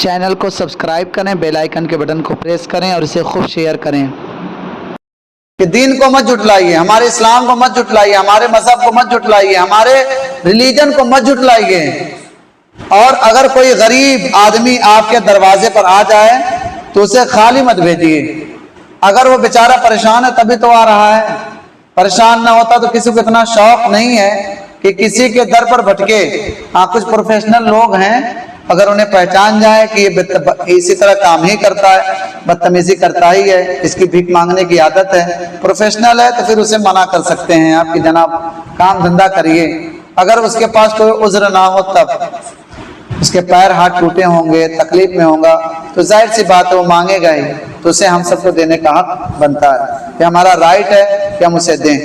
Channel کو subscribe کریں، bell icon کے بٹن کو پریس کریں اور اسے خوب شیئر کریں کہ دین کو مت جھٹلائیے، ہمارے اسلام کو مت جھٹلائیے، ہمارے مذہب کو مت جھٹلائیے، ہمارے ریلیجن کو مت جھٹلائیے۔ اور اگر کوئی غریب آدمی آپ کے دروازے پر آ جائے تو اسے خالی مت بھیجیے۔ اگر وہ بیچارہ پریشان ہے تبھی تو آ رہا ہے، پریشان نہ ہوتا تو کسی کو اتنا شوق نہیں ہے کہ کسی کے در پر بھٹکے۔ ہاں کچھ پروفیشنل لوگ ہیں، اگر انہیں پہچان جائے کہ یہ اسی طرح کام ہی کرتا ہے، بدتمیزی کرتا ہی ہے، اس کی بھیک مانگنے کی عادت ہے، پروفیشنل ہے، تو پھر اسے منع کر سکتے ہیں آپ کہ جناب کام دھندہ کریے۔ اگر اس کے پاس کوئی عذر نہ ہو، تب اس کے پیر ہاتھ ٹوٹے ہوں گے، تکلیف میں ہوگا، تو ظاہر سی بات ہے وہ مانگے گا ہی، تو اسے ہم سب کو دینے کا حق بنتا ہے، کہ ہمارا رائٹ ہے کہ ہم اسے دیں۔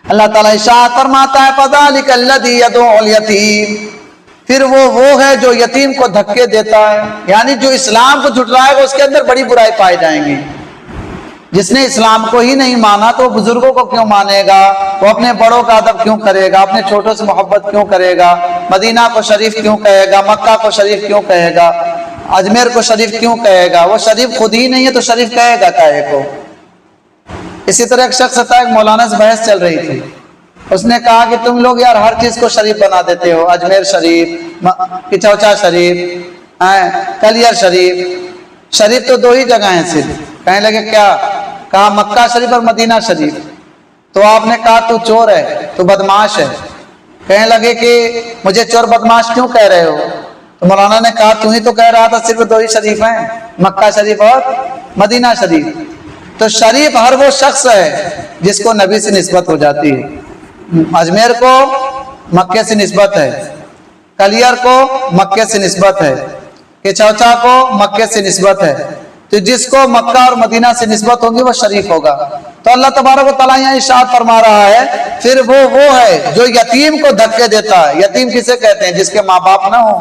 اللہ تعالیٰ ارشاد فرماتا ہے فَذَلِكَ الَّذِي يَدْعُو الْيَتِيمَ، پھر وہ ہے جو یتیم کو دھکے دیتا ہے، یعنی جو اسلام کو جھٹلائے گا اس کے اندر بڑی برائی پائی جائیں گی۔ جس نے اسلام کو ہی نہیں مانا تو بزرگوں کو کیوں مانے گا، وہ اپنے بڑوں کا ادب کیوں کرے گا، اپنے چھوٹوں سے محبت کیوں کرے گا، مدینہ کو شریف کیوں کہے گا، مکہ کو شریف کیوں کہے گا، اجمیر کو شریف کیوں کہے گا، وہ شریف خود ہی نہیں ہے تو شریف کہے گا کہے کو۔ اسی طرح ایک شخص تھا، ایک مولانا سے بحث چل رہی تھی، اس نے کہا کہ تم لوگ یار ہر چیز کو شریف بنا دیتے ہو، اجمیر شریف، کچوچا شریف، کلیر شریف، شریف تو دو ہی جگہ ہیں صرف۔ کہنے لگے کیا؟ کہا مکہ شریف اور مدینہ شریف۔ تو آپ نے کہا تو چور ہے، تو بدماش ہے۔ کہنے لگے کہ مجھے چور بدماش کیوں کہہ رہے ہو؟ تو مولانا نے کہا تو ہی تو کہہ رہا تھا صرف دو ہی شریف ہیں، مکہ شریف اور مدینہ شریف۔ تو شریف ہر وہ شخص ہے جس کو نبی سے نسبت ہو جاتی ہے۔ اجمیر کو مکے سے نسبت ہے، کلیر کو مکے سے نسبت ہے، کچوچا کو مکے سے نسبت ہے، تو جس کو مکہ اور مدینہ سے نسبت ہوگی وہ شریف ہوگا۔ تو اللہ تبارک و تعالیٰ یہاں ارشاد فرما رہا ہے پھر وہ ہے جو یتیم کو دھکے دیتا ہے۔ یتیم کسے کہتے ہیں؟ جس کے ماں باپ نہ ہو،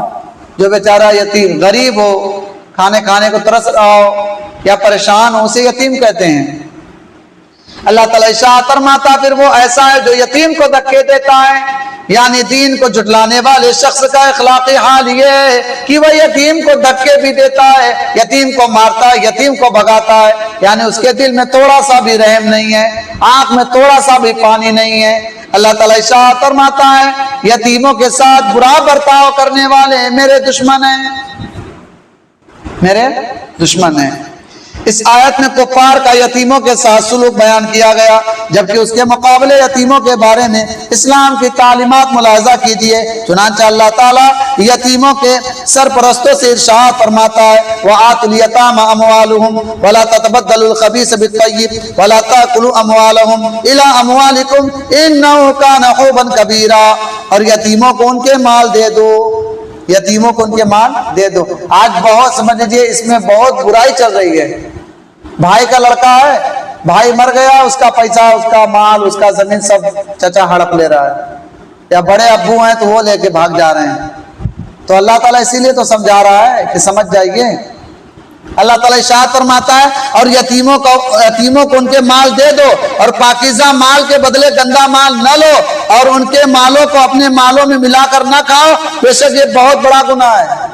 جو بیچارہ یتیم غریب ہو، کھانے کو ترس رہا ہو یا پریشان ہو، اسے یتیم کہتے ہیں۔ اللہ تعالیٰ ارشاد فرماتا پھر وہ ایسا ہے جو یتیم کو دھکے دیتا ہے، یعنی دین کو جھٹلانے والے شخص کا اخلاقی حال یہ ہے کہ وہ یتیم کو دھکے بھی دیتا ہے، یتیم کو مارتا ہے، یتیم کو بھگاتا ہے، یعنی اس کے دل میں تھوڑا سا بھی رحم نہیں ہے، آنکھ میں تھوڑا سا بھی پانی نہیں ہے۔ اللہ تعالیٰ ارشاد فرماتا ہے یتیموں کے ساتھ برا برتاؤ کرنے والے میرے دشمن ہیں، میرے دشمن ہیں۔ اس آیت میں کفار کا یتیموں کے ساتھ سلوک بیان کیا گیا، جبکہ اس کے مقابلے یتیموں کے بارے میں اسلام کی تعلیمات ملاحظہ کیجیے۔ چنانچہ اللہ تعالیٰ یتیموں کے سرپرستوں سے ارشاد فرماتا ہے وَآتُوا الْيَتَامَ أَمْوَالَهُمْ وَلَا تَتَبَدَّلُوا الْخَبِيثَ بِالطَّيِّبِ وَلَا تَأْكُلُوا أَمْوَالَهُمْ إِلَىٰ أَمْوَالِكُمْ إِنَّهُ كَانَ حُوبًا كَبِيرًا، اور یتیموں کو ان کے مال دے دو، یتیموں کو ان کے مال دے دو۔ آج بہت سمجھ لیجیے اس میں بہت برائی چل رہی ہے۔ بھائی کا لڑکا ہے، بھائی مر گیا، اس کا پیسہ، اس کا مال، اس کا زمین سب چچا ہڑپ لے رہا ہے، یا بڑے ابو ہیں تو وہ لے کے بھاگ جا رہے ہیں۔ تو اللہ تعالیٰ اسی لیے تو سمجھا رہا ہے کہ سمجھ جائیے۔ اللہ تعالیٰ ارشاد فرماتا ہے اور یتیموں کو ان کے مال دے دو، اور پاکیزہ مال کے بدلے گندا مال نہ لو، اور ان کے مالوں کو اپنے مالوں میں ملا کر نہ کھاؤ، بے شک یہ بہت بڑا گناہ ہے۔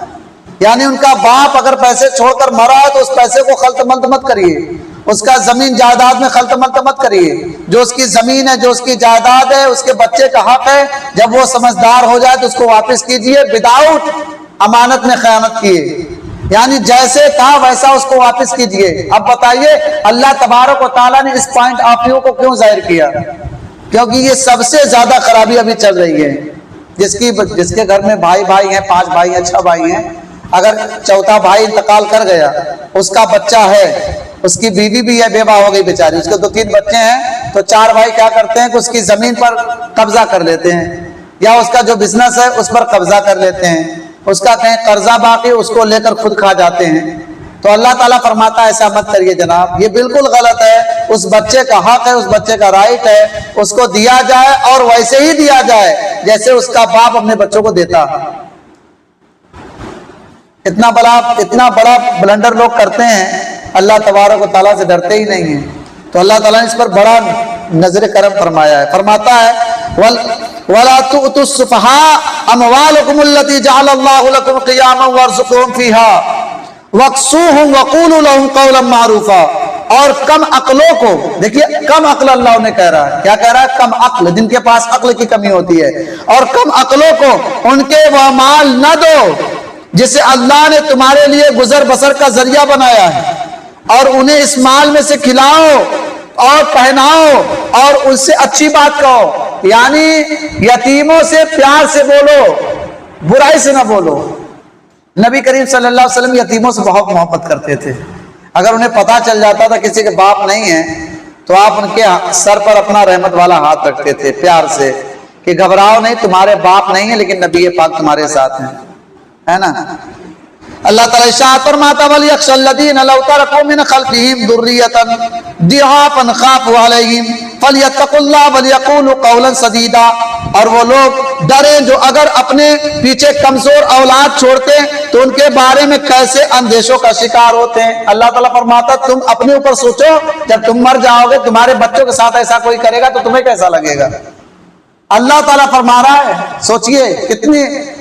یعنی ان کا باپ اگر پیسے چھوڑ کر مرا ہے تو اس پیسے کو خلط ملط مت کریے، اس کا زمین جائیداد میں خلط ملط مت کریے۔ جو اس کی زمین ہے، جو اس کی جائیداد ہے، اس کے بچے کا حق ہے، جب وہ سمجھدار ہو جائے تو اس کو واپس کیجیے، وداؤٹ امانت میں خیانت کیے، یعنی جیسے تھا ویسا اس کو واپس کیجیے۔ اب بتائیے اللہ تبارک و تعالیٰ نے اس پوائنٹ آف ویو کو کیوں ظاہر کیا؟ کیونکہ یہ سب سے زیادہ خرابی ابھی چل رہی ہے۔ جس کے گھر میں بھائی ہیں، 5 بھائی ہیں، 6 بھائی ہیں، اگر چوتھا بھائی انتقال کر گیا، اس کا بچہ ہے، اس کی بیوی بھی ہے، بیوہ ہو گئی بیچاری، اس کے 2-3 بچے ہیں، تو 4 بھائی کیا کرتے ہیں کہ اس کی زمین پر قبضہ کر لیتے ہیں، یا اس کا جو بزنس ہے اس پر قبضہ کر لیتے ہیں، اس کا کہیں قرضہ باقی اس کو لے کر خود کھا جاتے ہیں۔ تو اللہ تعالیٰ فرماتا ہے ایسا مت کریے جناب، یہ بالکل غلط ہے۔ اس بچے کا حق ہے، اس بچے کا رائٹ ہے، اس کو دیا جائے، اور ویسے ہی دیا جائے جیسے اس کا باپ اپنے بچوں کو دیتا۔ اتنا بڑا بلنڈر لوگ کرتے ہیں، اللہ تبارک و تعالیٰ سے ڈرتے ہی نہیں ہیں۔ تو اللہ تعالیٰ نے اس پر بڑا نظر کرم فرمایا ہے، فرماتا ہے ولا تؤتوا السفهاء اموالكم التي جعل الله لكم قياما وارزقوهم فيها واكسوهم وقولوا لهم قولا معروفا. اور کم عقلوں کو دیکھیے، کم عقل اللہ نے کہہ رہا ہے. کیا کہہ رہا ہے؟ کم عقل، جن کے پاس عقل کی کمی ہوتی ہے. اور کم عقلوں کو ان کے وہ مال نہ دو جسے اللہ نے تمہارے لیے گزر بسر کا ذریعہ بنایا ہے، اور انہیں اس مال میں سے کھلاؤ اور پہناؤ اور ان سے اچھی بات کہو. یعنی یتیموں سے پیار سے بولو، برائی سے نہ بولو. نبی کریم صلی اللہ علیہ وسلم یتیموں سے بہت محبت کرتے تھے. اگر انہیں پتا چل جاتا تھا کسی کے باپ نہیں ہے تو آپ ان کے سر پر اپنا رحمت والا ہاتھ رکھتے تھے پیار سے کہ گھبراؤ نہیں، تمہارے باپ نہیں ہے لیکن نبی پاک تمہارے ساتھ ہیں، ہے نا. اللہ تعالیٰ ارشاد فرماتا وَلْيَخْشَ الَّذِينَ لَوْ تَرَكُوا مِنْ خَلْفِهِمْ ذُرِّيَّةً ضِعَافًا خَافُوا عَلَيْهِمْ فَلْيَتَّقُوا اللَّهَ وَلْيَقُولُوا قَوْلًا سَدِيدًا. اور وہ لوگ ڈریں جو اگر اپنے پیچھے کمزور اولاد چھوڑتے ہیں تو ان کے بارے میں کیسے اندیشوں کا شکار ہوتے ہیں. اللہ تعالیٰ فرماتا تم اپنے اوپر سوچو، جب تم مر جاؤ گے تمہارے بچوں کے ساتھ ایسا کوئی کرے گا تو تمہیں کیسا لگے گا. اللہ تعالیٰ فرما رہا ہے، سوچئے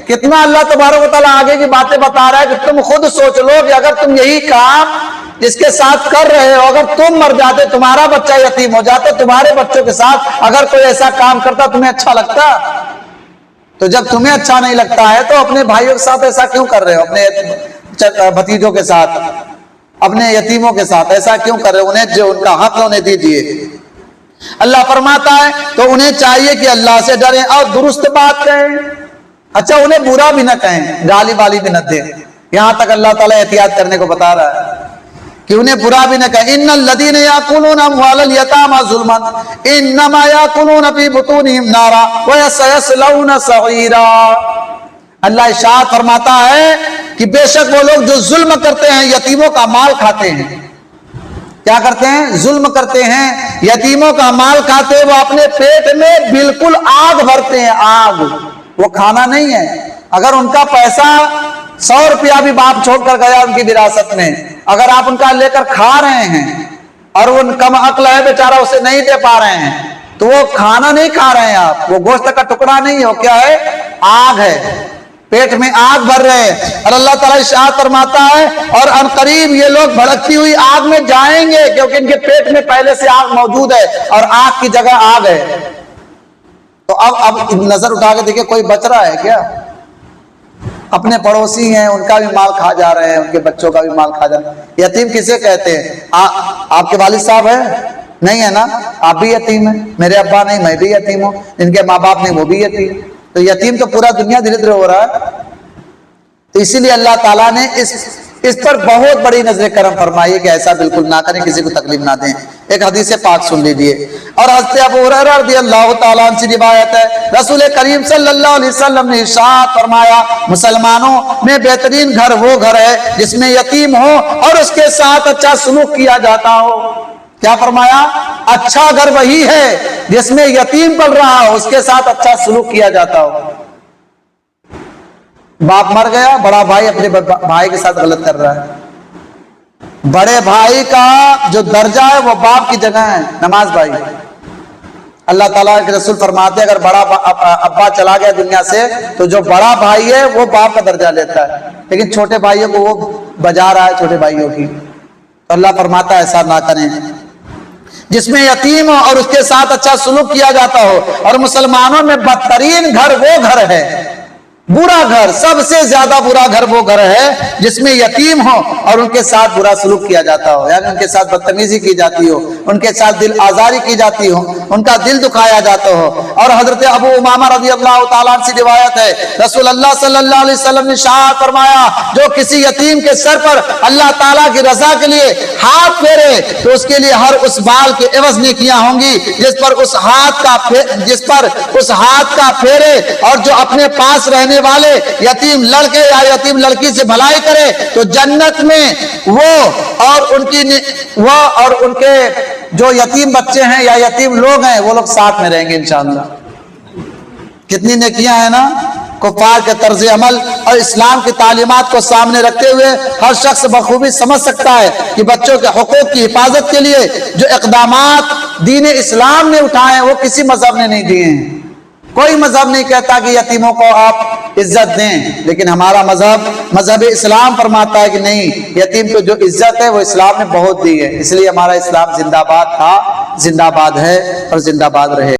کتنا اللہ تبارک و تعالیٰ آگے کی باتیں بتا رہا ہے کہ تم خود سوچ لو کہ اگر تم یہی کام جس کے ساتھ کر رہے ہو، اگر تم مر جاتے، تمہارا بچہ یتیم ہو جاتا، تمہارے بچوں کے ساتھ اگر کوئی ایسا کام کرتا تمہیں اچھا لگتا؟ تو جب تمہیں اچھا نہیں لگتا ہے تو اپنے بھائیوں کے ساتھ ایسا کیوں کر رہے ہو؟ اپنے بھتیجوں کے ساتھ، اپنے یتیموں کے ساتھ ایسا کیوں کر رہے ہو؟ انہیں جو ان کا حق انہیں دیجیے. اللہ فرماتا ہے تو انہیں چاہیے کہ اللہ سے ڈریں اور درست بات کہیں. اچھا، انہیں برا بھی نہ کہیں، گالی والی بھی نہ دیں. یہاں تک اللہ تعالیٰ احتیاط کرنے کو بتا رہا ہے کہ انہیں برا بھی نہ کہیں. ان الذین یاکلون اموال الیتامی ظلما انما یاکلون فی بطونہم نارا وسیصلون سعیرا. اللہ ارشاد فرماتا ہے کہ بے شک وہ لوگ جو ظلم کرتے ہیں، یتیموں کا مال کھاتے ہیں. کیا کرتے ہیں؟ ظلم کرتے ہیں، یتیموں کا مال کھاتے ہیں. وہ اپنے پیٹ میں بالکل آگ بھرتے ہیں، آگ. وہ کھانا نہیں ہے. اگر ان کا پیسہ 100 روپیہ بھی باپ چھوڑ کر گیا ان کی وراثت میں، اگر آپ ان کا لے کر کھا رہے ہیں اور وہ کم عقل ہے بیچارہ اسے نہیں دے پا رہے ہیں تو وہ کھانا نہیں کھا رہے ہیں آپ، وہ گوشت کا ٹکڑا نہیں ہے، وہ کیا ہے؟ آگ ہے. پیٹ میں آگ بھر رہے ہیں. اور اللہ تعالیٰ ارشاد فرماتا ہے اور ان قریب یہ لوگ بھڑکتی ہوئی آگ میں جائیں گے کیونکہ ان کے پیٹ میں پہلے سے آگ موجود ہے اور آگ کی جگہ آگ ہے. تو اب نظر اٹھا کے دیکھیں کوئی بچ رہا ہے کیا؟ اپنے پڑوسی ہیں ان کا بھی مال کھا جا رہے ہیں، ان کے بچوں کا بھی مال کھا جا رہے ہیں. یتیم کسے کہتے ہیں؟ آپ کے والد صاحب ہیں؟ نہیں ہے نا؟ آپ بھی یتیم ہیں. میرے ابا نہیں، میں بھی یتیم ہوں. ان کے ماں باپ نہیں، وہ بھی یتیم. تو یتیم تو پورا دنیا دھیرے دھیرے ہو رہا ہے. تو اسی لیے اللہ تعالیٰ نے اس پر بہت بڑی نظر کرم فرمائی کہ ایسا بالکل نہ کریں، کسی کو تکلیف نہ دیں. ایک حدیث پاک سن لیجیے. اور حضرت ابو ہریرہ رضی اللہ تعالیٰ عنہ سے روایت ہے، رسول کریم صلی اللہ علیہ وسلم نے ارشاد فرمایا مسلمانوں میں بہترین گھر وہ گھر ہے جس میں یتیم ہو اور اس کے ساتھ اچھا سلوک کیا جاتا ہو. کیا فرمایا؟ اچھا گھر وہی ہے جس میں یتیم پل رہا ہو، اس کے ساتھ اچھا سلوک کیا جاتا ہو. باپ مر گیا، بڑا بھائی اپنے بھائی کے ساتھ غلط کر رہا ہے. بڑے بھائی کا جو درجہ ہے وہ باپ کی جگہ ہے، نماز بھائی. اللہ تعالیٰ کے رسول فرماتے ہیں اگر بڑا ابا چلا گیا دنیا سے تو جو بڑا بھائی ہے وہ باپ کا درجہ لیتا ہے، لیکن چھوٹے بھائیوں کو وہ بجا رہا ہے چھوٹے بھائیوں کی. تو اللہ فرماتا ہے ایسا نہ کریں. جس میں یتیم ہو اور اس کے ساتھ اچھا سلوک کیا جاتا ہو. اور مسلمانوں میں بدترین گھر وہ گھر ہے، برا گھر، سب سے زیادہ برا گھر وہ گھر ہے جس میں یتیم ہو اور ان کے ساتھ برا سلوک کیا جاتا ہو، یعنی ان کے ساتھ بدتمیزی کی جاتی ہو، ان کے ساتھ دل آزاری کی جاتی ہو، ان کا دل دکھایا جاتا ہو. اور حضرت ابو امامہ رضی اللہ تعالیٰ عنہ سے روایت ہے، رسول اللہ صلی اللہ علیہ وسلم نے ارشاد فرمایا جو کسی یتیم کے سر پر اللہ تعالیٰ کی رضا کے لیے ہاتھ پھیرے تو اس کے لیے ہر اس بال کے عوض نیکیاں ہوں گی جس پر اس ہاتھ کا پھیرے. اور جو اپنے پاس رہنے والے یتیم لڑکے یا یتیم لڑکی سے بھلائی کرے تو جنت میں وہ اور ان کے جو یتیم بچے ہیں یا یتیم لوگ ہیں وہ لوگ ساتھ میں رہیں گے انشاءاللہ. کتنی نیکیاں ہیں نا. کفار کے طرز عمل اور اسلام کی تعلیمات کو سامنے رکھتے ہوئے ہر شخص بخوبی سمجھ سکتا ہے کہ بچوں کے حقوق کی حفاظت کے لیے جو اقدامات دین اسلام نے اٹھائے ہیں وہ کسی مذہب نے نہیں دیے ہیں. کوئی مذہب نہیں کہتا کہ یتیموں کو آپ عزت دیں، لیکن ہمارا مذہب اسلام فرماتا ہے کہ نہیں، یتیم کو جو عزت ہے وہ اسلام نے بہت دی ہے، اس لیے ہمارا اسلام زندہ باد تھا، زندہ باد ہے اور زندہ باد رہے۔